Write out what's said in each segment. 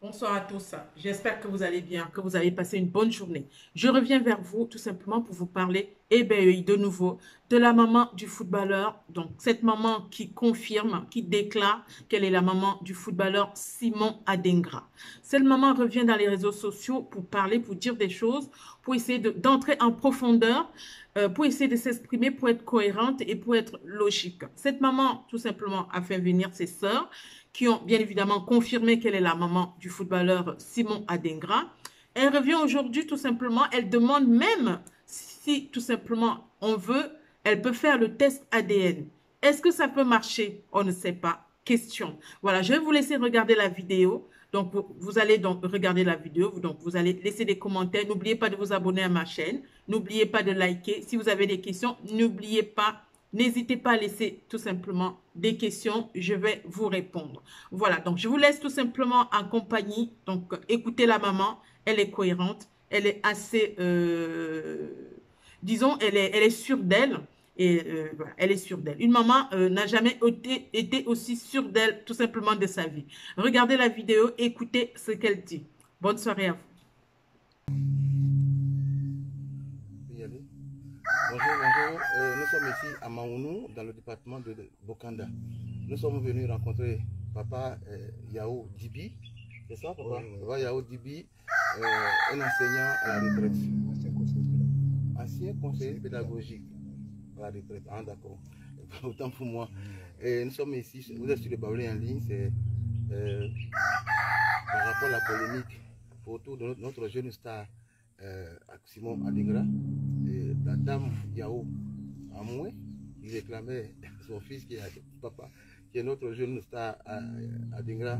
Bonsoir à tous. J'espère que vous allez bien, que vous avez passé une bonne journée. Je reviens vers vous tout simplement pour vous parler, de nouveau, de la maman du footballeur. Donc, cette maman qui confirme, qui déclare qu'elle est la maman du footballeur Simon Adingra. Cette maman revient dans les réseaux sociaux pour parler, pour dire des choses, pour essayer d'entrer en profondeur, pour essayer de s'exprimer, pour être cohérente et pour être logique. Cette maman, tout simplement, a fait venir ses sœurs qui ont bien évidemment confirmé qu'elle est la maman du footballeur Simon Adingra. Elle revient aujourd'hui tout simplement, elle demande même si tout simplement on veut, elle peut faire le test ADN. Est-ce que ça peut marcher? On ne sait pas. Question. Voilà, je vais vous laisser regarder la vidéo. Donc, vous allez donc regarder la vidéo. Donc, vous allez laisser des commentaires. N'oubliez pas de vous abonner à ma chaîne. N'oubliez pas de liker. Si vous avez des questions, n'oubliez pas. N'hésitez pas à laisser tout simplement des questions, je vais vous répondre. Voilà, donc je vous laisse tout simplement en compagnie. Donc écoutez la maman, elle est cohérente, elle est assez, disons, elle est sûre d'elle. Et voilà, elle est sûre d'elle. Une maman n'a jamais été aussi sûre d'elle, tout simplement de sa vie. Regardez la vidéo, écoutez ce qu'elle dit. Bonne soirée à vous. Bonjour, bonjour. Nous sommes ici à Maounou, dans le département de Bokanda. Nous sommes venus rencontrer Papa Yao Dibi. C'est ça, Papa? Oui. Papa Yao Dibi, un enseignant à la retraite. Ancien conseiller pédagogique à la retraite. Ah, d'accord. Autant pour moi. Et nous sommes ici, vous êtes sur le Baoulé en ligne, c'est par rapport à la polémique autour de notre jeune star Simon Adingra. La dame Yao Amoué, qui réclamait son fils qui est papa, qui est notre jeune star Adingra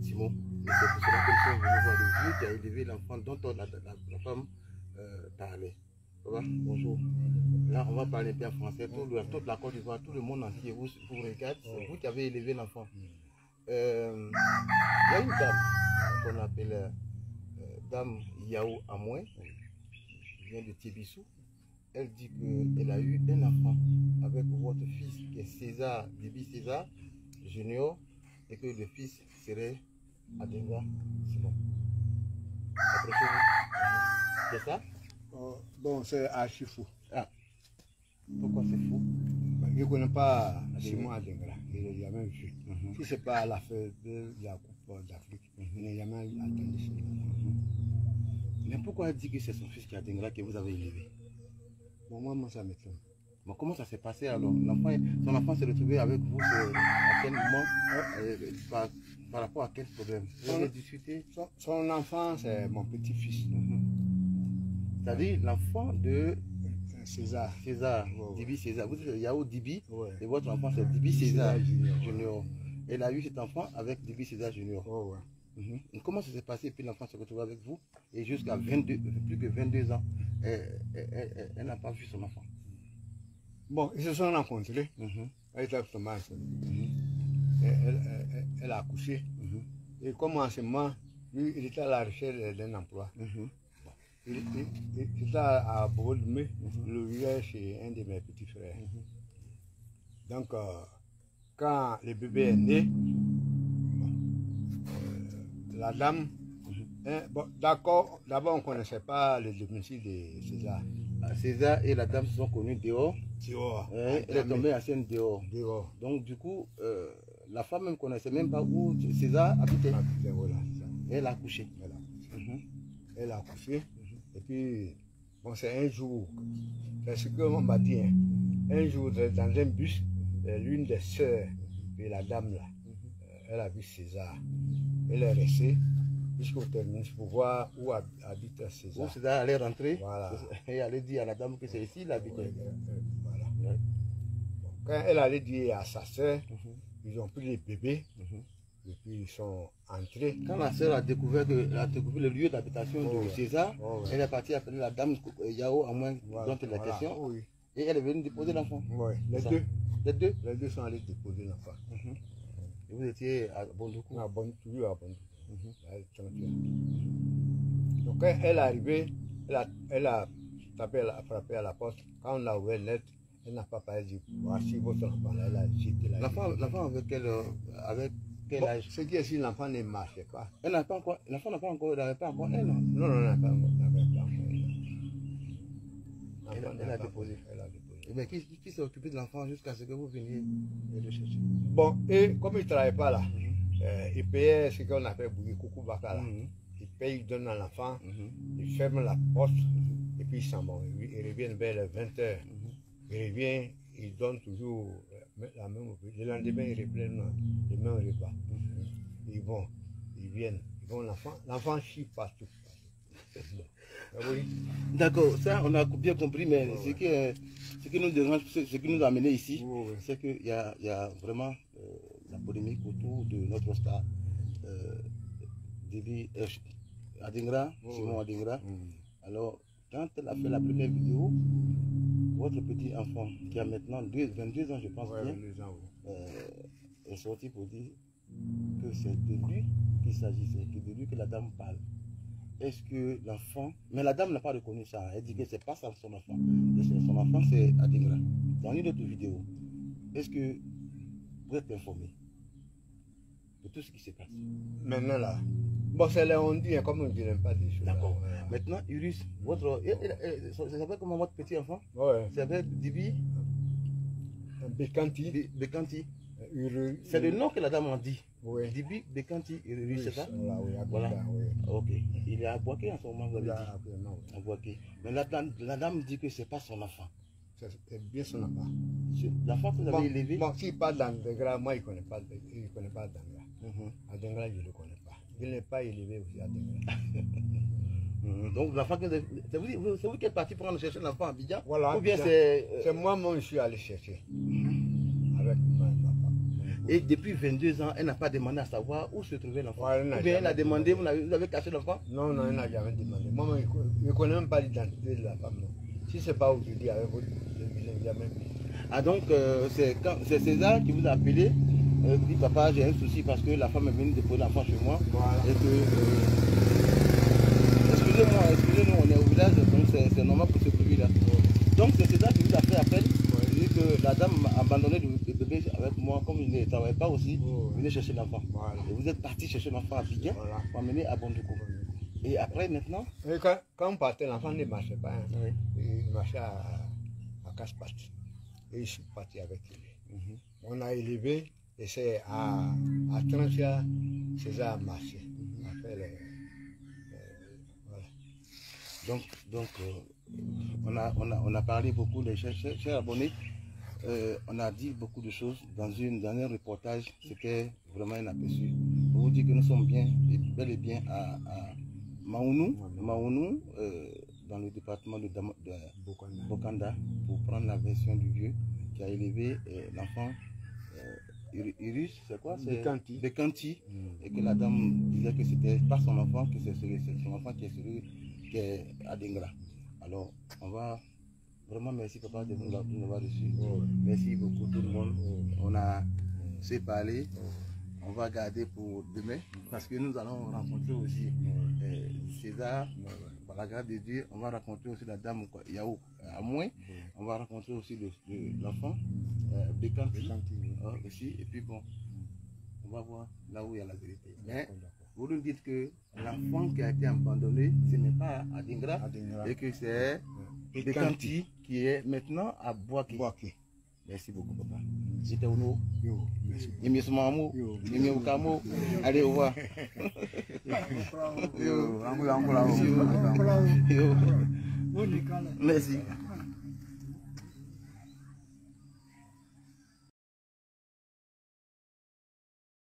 Simon. Et c'est pour cela que nous sommes venus voir le vieux qui a élevé l'enfant dont la femme parlait. Papa, bonjour. Là, on va parler un peu en français. Toute la Côte d'Ivoire, tout le monde entier vous regarde. C'est vous qui avez élevé l'enfant. Il y a une dame qu'on appelle dame Yao Amoué, qui vient de Tébissou. Elle dit qu'elle a eu un enfant avec votre fils qui est César, Bibi César Junior, et que le fils serait Adingra Simon. C'est ça? Bon, c'est archi faux. Ah. Pourquoi c'est faux? Je ne connais pas Simon Adingra, je ne l'ai jamais vu. Si ce n'est pas l'affaire de la Coupe d'Afrique, je n'ai jamais entendu ce nom. Mais pourquoi elle dit que c'est son fils qui est Adingra que vous avez élevé? Bon, moi, ça m'étonne. Bon, comment ça s'est passé alors? Son enfant s'est retrouvé avec vous à quel moment? Par rapport à quel problème? Vous avez discuté? Son enfant, c'est mon petit-fils. C'est-à-dire l'enfant de César. César, Dibi César. Vous dites Yao Dibi, et votre enfant c'est Ouais. Dibi César Junior. Elle a eu cet enfant avec Dibi César Junior. Comment ça s'est passé? Et puis l'enfant s'est retrouvé avec vous et jusqu'à plus que 22 ans, elle n'a pas vu son enfant. Bon, ils se sont rencontrés. Exactement. Elle a accouché. Et comme en ce moment, lui, il était à la recherche d'un emploi. Il était à Bordeaux, le village chez un de mes petits frères. Donc, quand le bébé est né, la dame, bon, d'accord, d'abord on ne connaissait pas le domicile de César. César et la dame se sont connus dehors. Elle est tombée enceinte dehors. Donc du coup, la femme ne connaissait même pas où César habitait. Voilà, et elle a accouché. Elle a accouché. Et puis, bon, c'est un jour, c'est ce que on m'a dit, hein. Un jour dans un bus, l'une des sœurs de la dame là, elle a vu César. Elle est restée jusqu'au terminus pour voir où habite César. Où César allait rentrer, voilà. Et allait dire à la dame que c'est ici il habitait. Voilà. Quand elle allait dire à sa sœur, ils ont pris les bébés. Et puis ils sont entrés. Quand la sœur a découvert le lieu d'habitation de César, elle est partie appeler la dame Yao à moins dont il est question. Et elle est venue déposer l'enfant. Les deux sont allés déposer l'enfant. Et vous étiez à Bondoukou? À Bondoukou. Donc quand elle est arrivée, elle a frappé à la porte. Quand on a ouvert net, elle n'a pas parlé, dit voici votre enfant là. Elle a jeté la l'enfant avec quel âge? Ce qui est si l'enfant ne marchait pas. L'enfant n'a pas encore un an. Non, n'avait pas encore un an. Elle a déposé. Mais qui s'est occupé de l'enfant jusqu'à ce que vous veniez le chercher? Bon, et comme il ne travaillait pas là, il payait ce qu'on appelle Bougi Koukou Baka là. Il paye, il donne à l'enfant, il ferme la porte, et puis il s'en va. Il revient vers les 20 h. Il revient, il donne toujours la même opinion. Le lendemain, il reprend le même repas. Ils vont, ils viennent, ils vont l'enfant chie partout. Oui. D'accord, ça on a bien compris, mais ce qui nous dérange, ce qui nous a amené ici, c'est qu'il y a vraiment la polémique autour de notre star, Adingra, Simon Adingra. Alors, quand elle a fait la première vidéo, votre petit enfant, qui a maintenant 22 ans, je pense bien, est sorti pour dire que c'est de lui qu'il s'agissait, que de lui que la dame parle. Est-ce que l'enfant... Mais la dame n'a pas reconnu ça. Elle dit que ce n'est pas son enfant. Son enfant, c'est Adingra. Dans une autre vidéo, est-ce que vous êtes informé de tout ce qui s'est passé? Maintenant là, bon, c'est là on dit, comme on ne dit pas des choses. D'accord. Maintenant, Urus, votre... Ça s'appelle comment votre petit enfant? Ouais. Ça s'appelle Dibi Bekanti. Bekanti. C'est le nom que la dame a dit. Oui. Dibi Bekanti Urus, c'est ça? Voilà. Ok. Il est à Boaké en ce moment, vous avez dit. À Boaké. Mais la dame dit que ce n'est pas son enfant. C'est bien son enfant. L'enfant que vous avez élevé? Bon, s'il parle d'Adingra, moi, il ne connaît pas Adingra. Adingra, je ne le connais pas. Je ne l'ai pas élevé aussi, Adingra. Donc, l'enfant que c'est vous qui êtes parti pour aller chercher l'enfant à Abidjan? Voilà. Ou bien c'est... C'est moi, je suis allé chercher. Avec ma femme. Et depuis 22 ans, elle n'a pas demandé à savoir où se trouvait l'enfant. Ouais, ou bien elle a demandé, vous avez caché l'enfant? Non, elle n'a jamais demandé. Moi, je ne connais même pas l'identité de la femme. Non. Si ce n'est pas aujourd'hui avec votre... Je n'ai jamais vu. Ah, donc, c'est César qui vous a appelé. Dit papa, j'ai un souci parce que la femme est venue déposer l'enfant chez moi. Voilà. Et que... excusez-nous, on est au village, donc c'est normal pour ce bruit-là. Donc c'est César qui vous a fait appel. Il dit que la dame a abandonné le bébé avec moi, comme il ne travaille pas aussi, venez chercher l'enfant. Voilà. Et vous êtes parti chercher l'enfant à Abidjan, pour amener à Bondoukou. Et après maintenant... Et quand on partait, l'enfant ne marchait pas. Hein. Oui. Il marchait à casse-pattes. Et je suis parti avec lui. On a élevé, et c'est à 30 ans, César a marché. Voilà. Donc on a parlé beaucoup, les chers abonnés, on a dit beaucoup de choses dans un reportage. C'était vraiment un aperçu. Pour vous dire que nous sommes bel et bien à Maounou, dans le département de Bokanda, pour prendre la version du vieux qui a élevé l'enfant Urus, c'est quoi? C'est Bekanti. Et que la dame disait que c'était pas son enfant, que c'est son enfant qui est celui qui est Adingra. Alors, on va vraiment merci papa de nous avoir reçus. Merci beaucoup tout le monde. On a s'est parlé. On va garder pour demain parce que nous allons rencontrer aussi César. Par la grâce de Dieu, on va rencontrer aussi la dame Yao à moins. On va rencontrer aussi l'enfant Bekanti aussi. Et puis bon, on va voir là où il y a la vérité. Mais vous nous dites que l'enfant qui a été abandonné, ce n'est pas Adingra et que c'est Bekanti qui est maintenant à Boaké. Merci beaucoup, papa. J'étais au nom. Allez, au revoir. Merci.